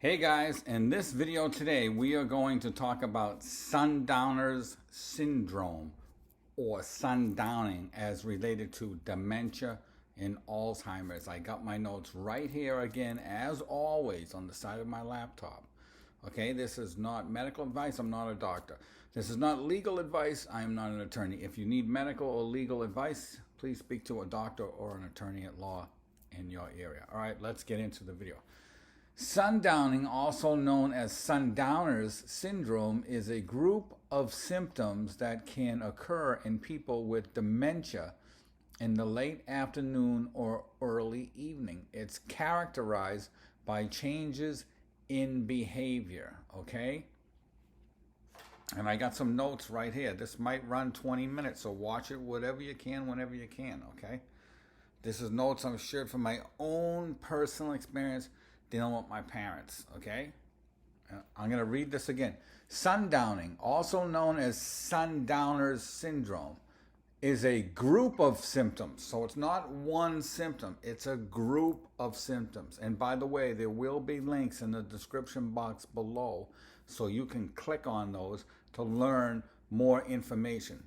Hey guys, in this video today we are going to talk about Sundowner's syndrome or sundowning as related to dementia and Alzheimer's. I got my notes right here again as always on the side of my laptop. Okay, this is not medical advice. I'm not a doctor. This is not legal advice. I am not an attorney. If you need medical or legal advice, please speak to a doctor or an attorney at law in your area. All right, let's get into the video. Sundowning, also known as Sundowner's syndrome, is a group of symptoms that can occur in people with dementia in the late afternoon or early evening. It's characterized by changes in behavior, okay? And I got some notes right here. This might run 20 minutes, so watch it whatever you can, whenever you can, okay? This is notes I'm shared from my own personal experience dealing with my parents, okay? I'm going to read this again. Sundowning, also known as Sundowner's syndrome, is a group of symptoms. So it's not one symptom, it's a group of symptoms. And by the way, there will be links in the description box below so you can click on those to learn more information.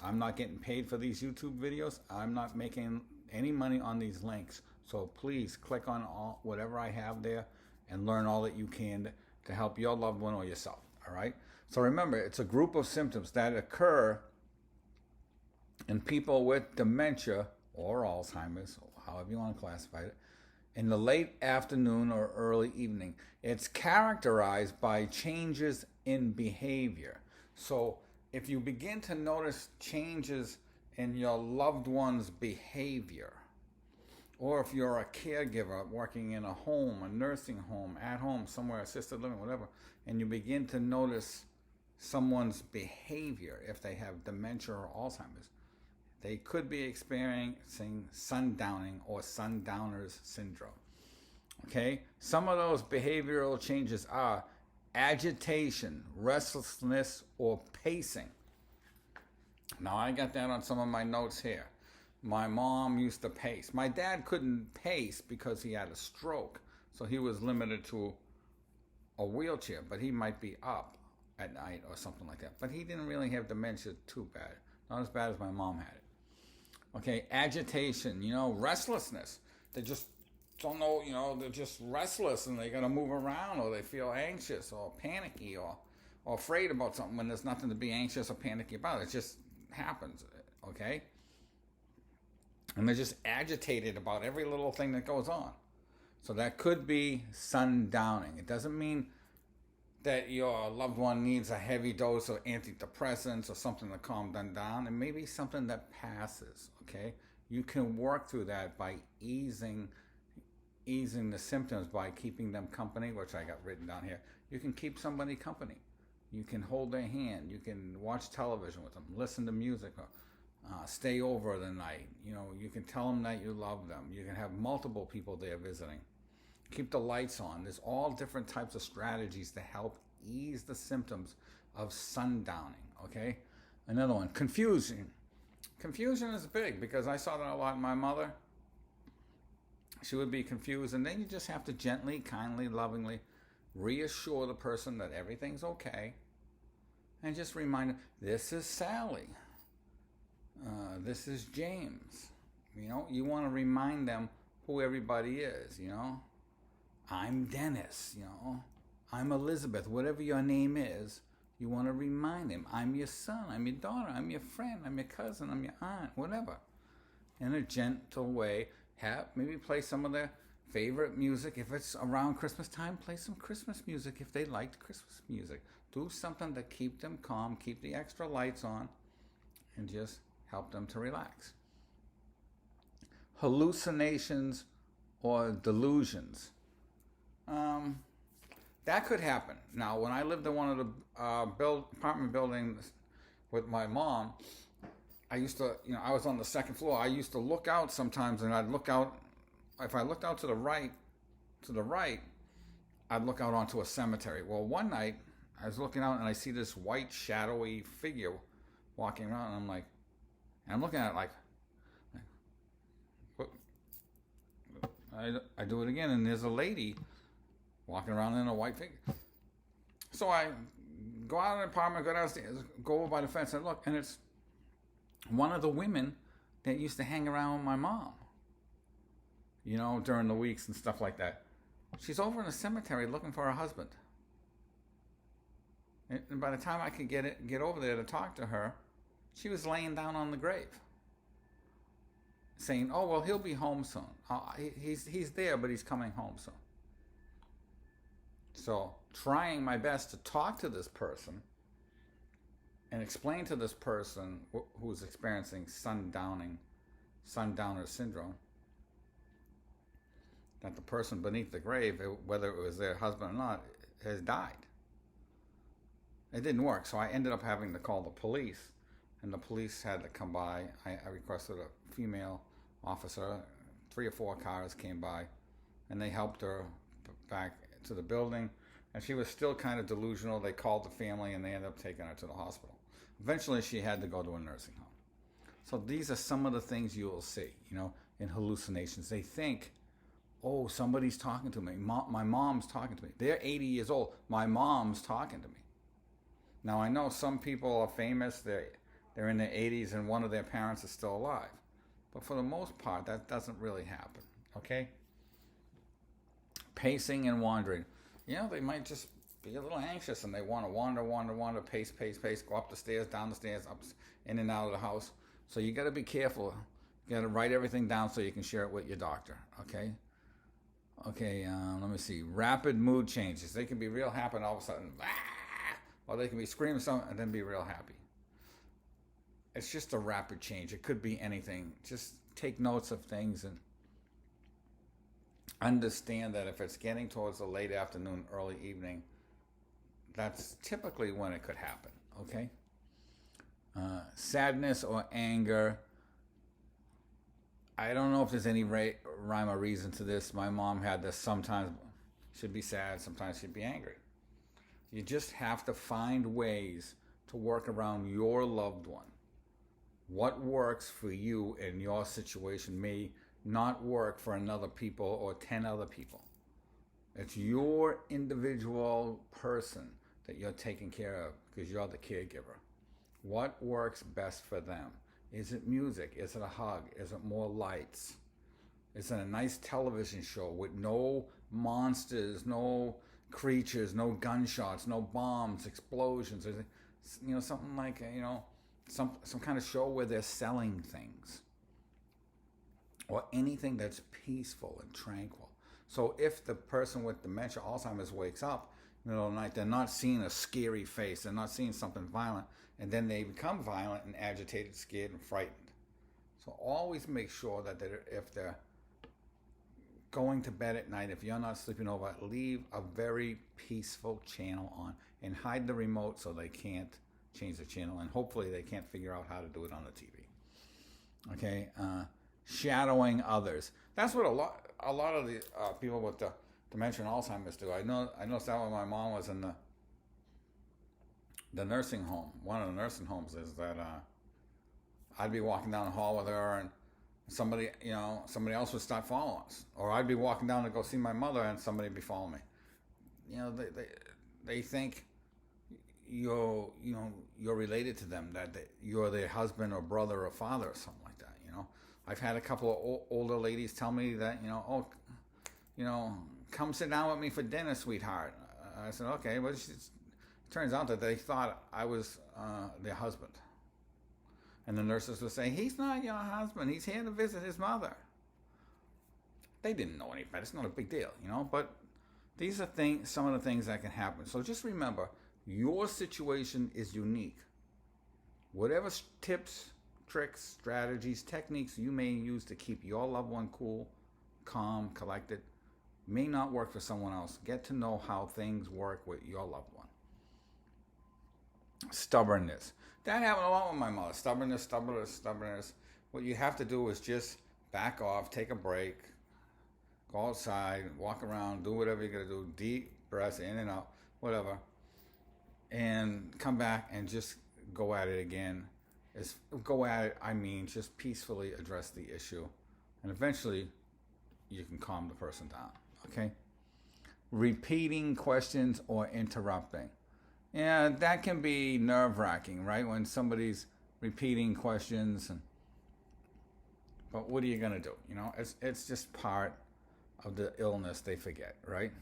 I'm not getting paid for these YouTube videos. I'm not making any money on these links. So please click on whatever I have there and learn all that you can to help your loved one or yourself, all right? So remember, it's a group of symptoms that occur in people with dementia or Alzheimer's, however you want to classify it, in the late afternoon or early evening. It's characterized by changes in behavior. So if you begin to notice changes in your loved one's behavior, or if you're a caregiver working in a home, a nursing home, at home, somewhere, assisted living, whatever, and you begin to notice someone's behavior, if they have dementia or Alzheimer's, they could be experiencing sundowning or Sundowner's syndrome. Okay? Some of those behavioral changes are agitation, restlessness, or pacing. Now, I got that on some of my notes here. My mom used to pace. My dad couldn't pace because he had a stroke, so he was limited to a wheelchair, but he might be up at night or something like that. But he didn't really have dementia too bad. Not as bad as my mom had it. Okay, agitation, restlessness. They just don't know, they're just restless and they got to move around, or they feel anxious or panicky or afraid about something when there's nothing to be anxious or panicky about. It just happens, okay? And they're just agitated about every little thing that goes on. So that could be sundowning. It doesn't mean that your loved one needs a heavy dose of antidepressants or something to calm them down. It may be something that passes, okay? You can work through that by easing the symptoms by keeping them company, which I got written down here. You can keep somebody company. You can hold their hand. You can watch television with them, listen to music, stay over the night. You can tell them that you love them. You can have multiple people there visiting. Keep the lights on. There's all different types of strategies to help ease the symptoms of sundowning, okay? Another one, confusion. Confusion is big because I saw that a lot in my mother. She would be confused, and then you just have to gently, kindly, lovingly reassure the person that everything's okay, and just remind them, this is Sally. This is James. You want to remind them who everybody is, I'm Dennis, I'm Elizabeth, whatever your name is. You want to remind them, I'm your son, I'm your daughter, I'm your friend, I'm your cousin, I'm your aunt, whatever. In a gentle way, maybe play some of their favorite music. If it's around Christmas time, play some Christmas music if they liked Christmas music. Do something to keep them calm, keep the extra lights on, and just help them to relax. Hallucinations or delusions. That could happen. Now, when I lived in one of the apartment buildings with my mom, I used to, I was on the second floor. I used to look out sometimes, and I'd look out. If I looked out to the right, I'd look out onto a cemetery. Well, one night I was looking out and I see this white shadowy figure walking around, and I'm looking at it like, I do it again, and there's a lady walking around in a white figure. So I go out of the apartment, go downstairs, go over by the fence and look, and it's one of the women that used to hang around with my mom, you know, during the weeks and stuff like that. She's over in the cemetery looking for her husband. And by the time I could get over there to talk to her, she was laying down on the grave, saying, "Oh, well, he'll be home soon. He's there, but he's coming home soon." So trying my best to talk to this person and explain to this person who's experiencing Sundowner syndrome that the person beneath the grave, whether it was their husband or not, has died. It didn't work, so I ended up having to call the police, and the police had to come by. I requested a female officer. 3 or 4 cars came by, and they helped her back to the building, and she was still kind of delusional. They called the family, and they ended up taking her to the hospital. Eventually, she had to go to a nursing home. So these are some of the things you will see, you know, in hallucinations. They think, oh, somebody's talking to me. My mom's talking to me. They're 80 years old. My mom's talking to me. Now, I know some people are famous. They're in their 80s, and one of their parents is still alive. But for the most part, that doesn't really happen, okay? Pacing and wandering. You know, they might just be a little anxious and they want to wander, pace, go up the stairs, down the stairs, up, in and out of the house. So you got to be careful. You got to write everything down so you can share it with your doctor, okay? Okay, let me see. Rapid mood changes. They can be real happy and all of a sudden, or they can be screaming something and then be real happy. It's just a rapid change. It could be anything. Just take notes of things and understand that if it's getting towards the late afternoon, early evening, that's typically when it could happen, okay? Sadness or anger. I don't know if there's any rhyme or reason to this. My mom had this. Sometimes she'd be sad, sometimes she'd be angry. You just have to find ways to work around your loved one. What works for you in your situation may not work for another people or 10 other people. It's your individual person that you're taking care of because you're the caregiver. What works best for them? Is it music? Is it a hug? Is it more lights? Is it a nice television show with no monsters, no creatures, no gunshots, no bombs, explosions? Is it, you know, something like, you know, some kind of show where they're selling things, or anything that's peaceful and tranquil. So if the person with dementia, Alzheimer's wakes up in the middle of the night, they're not seeing a scary face, they're not seeing something violent, and then they become violent and agitated, scared, and frightened. So always make sure that if they're going to bed at night, if you're not sleeping over, leave a very peaceful channel on and hide the remote so they can't change the channel, and hopefully they can't figure out how to do it on the TV. Okay, shadowing others. That's what a lot of the people with the dementia and Alzheimer's do. I noticed that when my mom was in the nursing home. One of the nursing homes is that I'd be walking down the hall with her, and somebody else would start following us, or I'd be walking down to go see my mother, and somebody would be following me. You know, they think you're related to them, that you're their husband or brother or father or something like that. You know, I've had a couple of older ladies tell me that, come sit down with me for dinner, sweetheart. I said, okay. Well, it turns out that they thought I was their husband. And the nurses would say, he's not your husband. He's here to visit his mother. They didn't know any better. It's not a big deal, you know. But these are some of the things that can happen. So just remember, your situation is unique. Whatever tips, tricks, strategies, techniques you may use to keep your loved one cool, calm, collected, may not work for someone else. Get to know how things work with your loved one. Stubbornness. That happened a lot with my mother. Stubbornness. What you have to do is just back off, take a break, go outside, walk around, do whatever you're going to do, deep breaths in and out, whatever, and come back and just go at it again. I mean just peacefully address the issue, and eventually you can calm the person down, okay? repeating questions or interrupting. Yeah, that can be nerve-wracking, right? When somebody's repeating questions. But what are you going to do? You know, it's just part of the illness. They forget, right?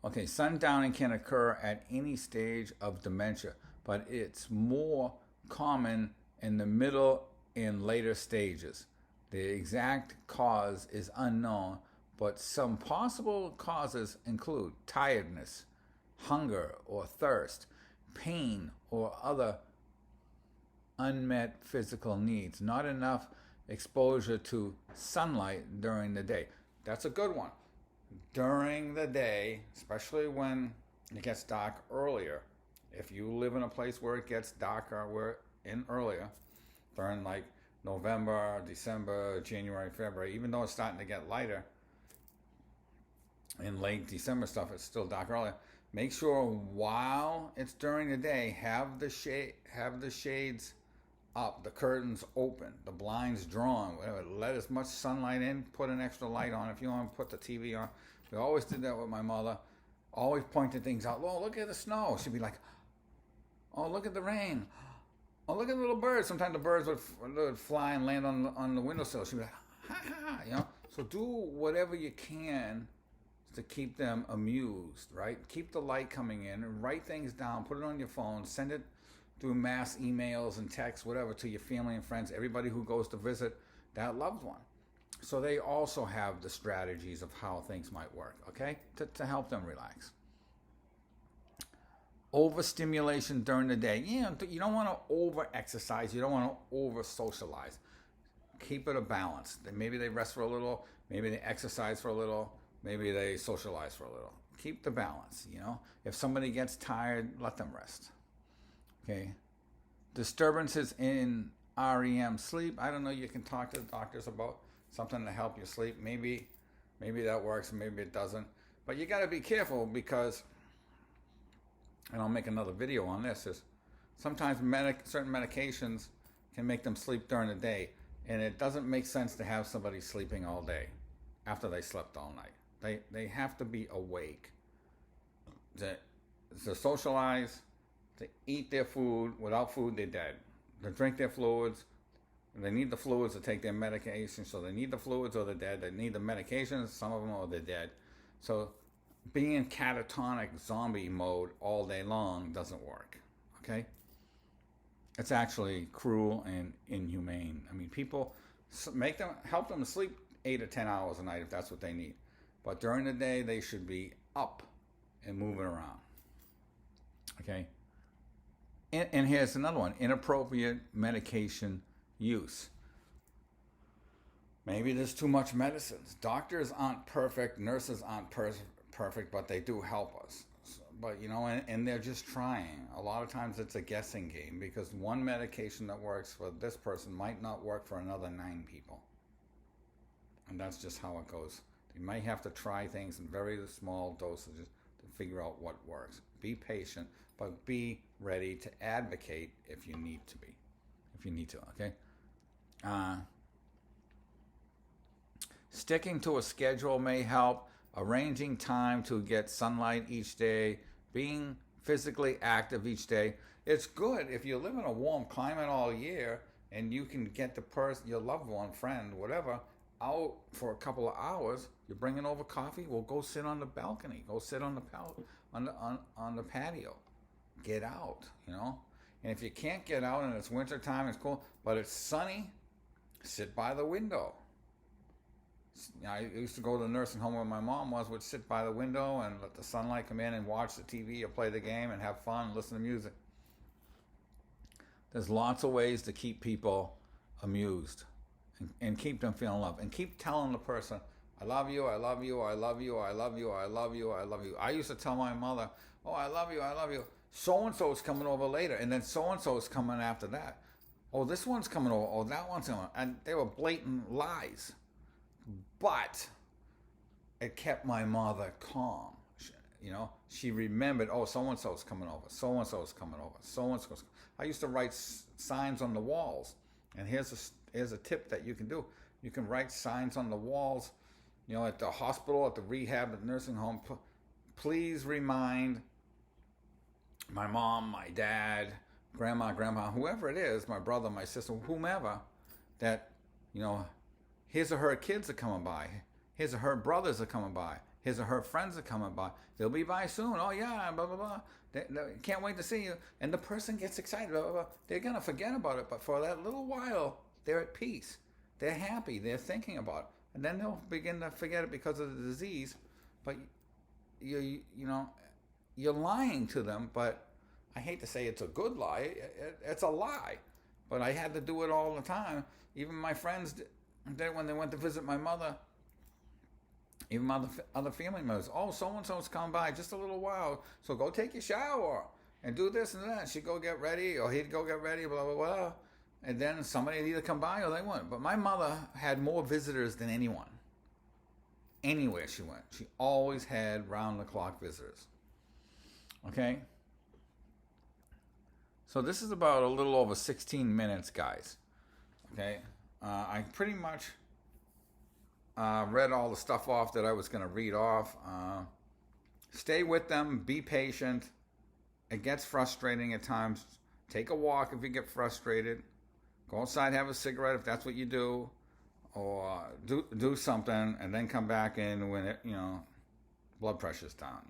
Okay, sundowning can occur at any stage of dementia, but it's more common in the middle and later stages. The exact cause is unknown, but some possible causes include tiredness, hunger or thirst, pain or other unmet physical needs, not enough exposure to sunlight during the day. That's a good one. During the day, especially when it gets dark earlier, if you live in a place where it gets darker, earlier, during like November, December, January, February, even though it's starting to get lighter, in late December stuff, it's still dark earlier. Make sure while it's during the day, have the shades up, the curtains open, the blinds drawn, whatever. Let as much sunlight in, put an extra light on. If you want to put the TV on, we always did that with my mother. Always pointed things out. Oh, look at the snow. She'd be like, oh, look at the rain. Oh, look at the little birds. Sometimes the birds would fly and land on the windowsill. She'd be like, ha, ha, ha, you know. So do whatever you can to keep them amused, right? Keep the light coming in and write things down. Put it on your phone. Send it through mass emails and texts, whatever, to your family and friends, everybody who goes to visit that loved one. So they also have the strategies of how things might work, okay, to help them relax. Overstimulation during the day. You don't want to over-exercise. You don't want to over-socialize. Keep it a balance. Maybe they rest for a little. Maybe they exercise for a little. Maybe they socialize for a little. Keep the balance, you know. If somebody gets tired, let them rest. Okay. Disturbances in REM sleep. I don't know. You can talk to the doctors about something to help you sleep. Maybe that works. Maybe it doesn't. But you got to be careful because, and I'll make another video on this, is sometimes certain medications can make them sleep during the day. And it doesn't make sense to have somebody sleeping all day after they slept all night. They have to be awake to socialize, to eat their food. Without food, they're dead. To drink their fluids. They need the fluids to take their medication. So they need the fluids or they're dead. They need the medications, some of them, or they're dead. So being in catatonic zombie mode all day long doesn't work. Okay? It's actually cruel and inhumane. I mean, people help them sleep 8 or 10 hours a night if that's what they need. But during the day, they should be up and moving around. Okay? And here's another one. Inappropriate medication use. Maybe there's too much medicines. Doctors aren't perfect. Nurses aren't perfect, but they do help us. But, and they're just trying. A lot of times it's a guessing game because one medication that works for this person might not work for another 9 people. And that's just how it goes. You might have to try things in very small dosages to figure out what works. Be patient, but be ready to advocate if you need to be. If you need to, okay? Sticking to a schedule may help. Arranging time to get sunlight each day. Being physically active each day. It's good if you live in a warm climate all year and you can get the person, your loved one, friend, whatever, out for a couple of hours. You're bringing over coffee. Well, go sit on the balcony. Go sit on the patio. Get out, And if you can't get out and it's winter time, it's cool, but it's sunny, sit by the window. I used to go to the nursing home where my mom would sit by the window and let the sunlight come in and watch the TV or play the game and have fun and listen to music. There's lots of ways to keep people amused and keep them feeling loved. And keep telling the person, I love you, I love you, I love you, I love you, I love you, I love you. I used to tell my mother, oh, I love you, I love you. So-and-so is coming over later, and then so-and-so is coming after that. Oh, this one's coming over, oh, that one's coming over. And they were blatant lies. But it kept my mother calm. She remembered, oh, so-and-so's coming over, so-and-so's coming over, so-and-so's. I used to write signs on the walls. And here's a tip that you can do. You can write signs on the walls, at the hospital, at the rehab, at the nursing home, please remind my mom, my dad, grandma, whoever it is, my brother, my sister, whomever, that, his or her kids are coming by. His or her brothers are coming by. His or her friends are coming by. They'll be by soon. Oh, yeah, blah, blah, blah. They can't wait to see you. And the person gets excited. Blah, blah, blah. They're going to forget about it. But for that little while, they're at peace. They're happy. They're thinking about it. And then they'll begin to forget it because of the disease. But, you're lying to them. But I hate to say it's a good lie. It's a lie. But I had to do it all the time. Even my friends, when they went to visit my mother, even other family members, oh, so-and-so's come by just a little while, so go take your shower and do this and that. She'd go get ready, or he'd go get ready, blah, blah, blah. And then somebody would either come by or they wouldn't. But my mother had more visitors than anyone. Anywhere she went. She always had round-the-clock visitors. Okay? So this is about a little over 16 minutes, guys. Okay? I pretty much read all the stuff off that I was going to read off. Stay with them. Be patient. It gets frustrating at times. Take a walk if you get frustrated. Go outside, have a cigarette if that's what you do. Or do something and then come back in when it, blood pressure's down,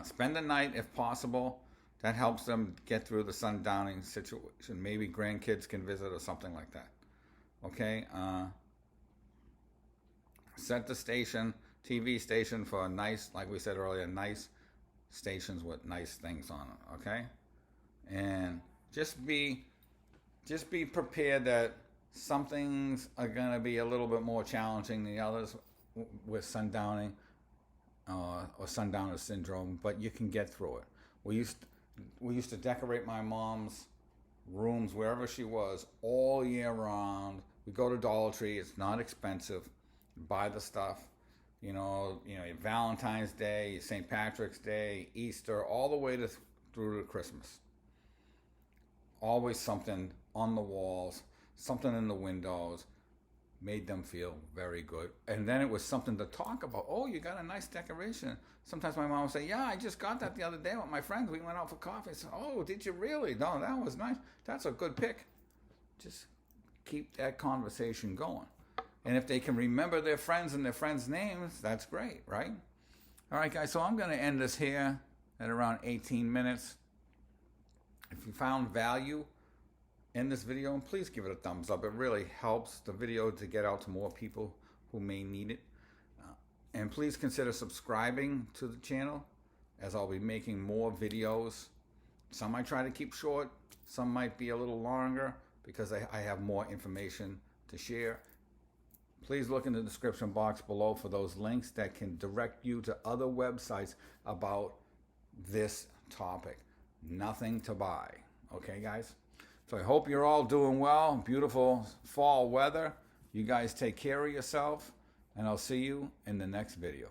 Spend the night if possible. That helps them get through the sundowning situation. Maybe grandkids can visit or something like that. Okay? Set the station, TV station for a nice, like we said earlier, nice stations with nice things on it. Okay? And just be prepared that some things are going to be a little bit more challenging than the others with sundowning or sundowner syndrome, but you can get through it. We used to decorate my mom's rooms wherever she was all year round. We go to Dollar Tree. It's not expensive. Buy the stuff. Valentine's Day, St. Patrick's Day, Easter, all the way through to Christmas. Always something on the walls, something in the windows. Made them feel very good. And then it was something to talk about. Oh, you got a nice decoration. Sometimes my mom would say, yeah, I just got that the other day with my friends. We went out for coffee. I said, oh, did you really? No, that was nice. That's a good pick. Just keep that conversation going. And if they can remember their friends and their friends' names, that's great, right? All right, guys, so I'm going to end this here at around 18 minutes. If you found value in this video, please give it a thumbs up. It really helps the video to get out to more people who may need it. And please consider subscribing to the channel, as I'll be making more videos. Some I try to keep short, some might be a little longer because I have more information to share. Please look in the description box below for those links that can direct you to other websites about this topic. Nothing to buy. Okay, guys? So I hope you're all doing well. Beautiful fall weather. You guys take care of yourself, and I'll see you in the next video.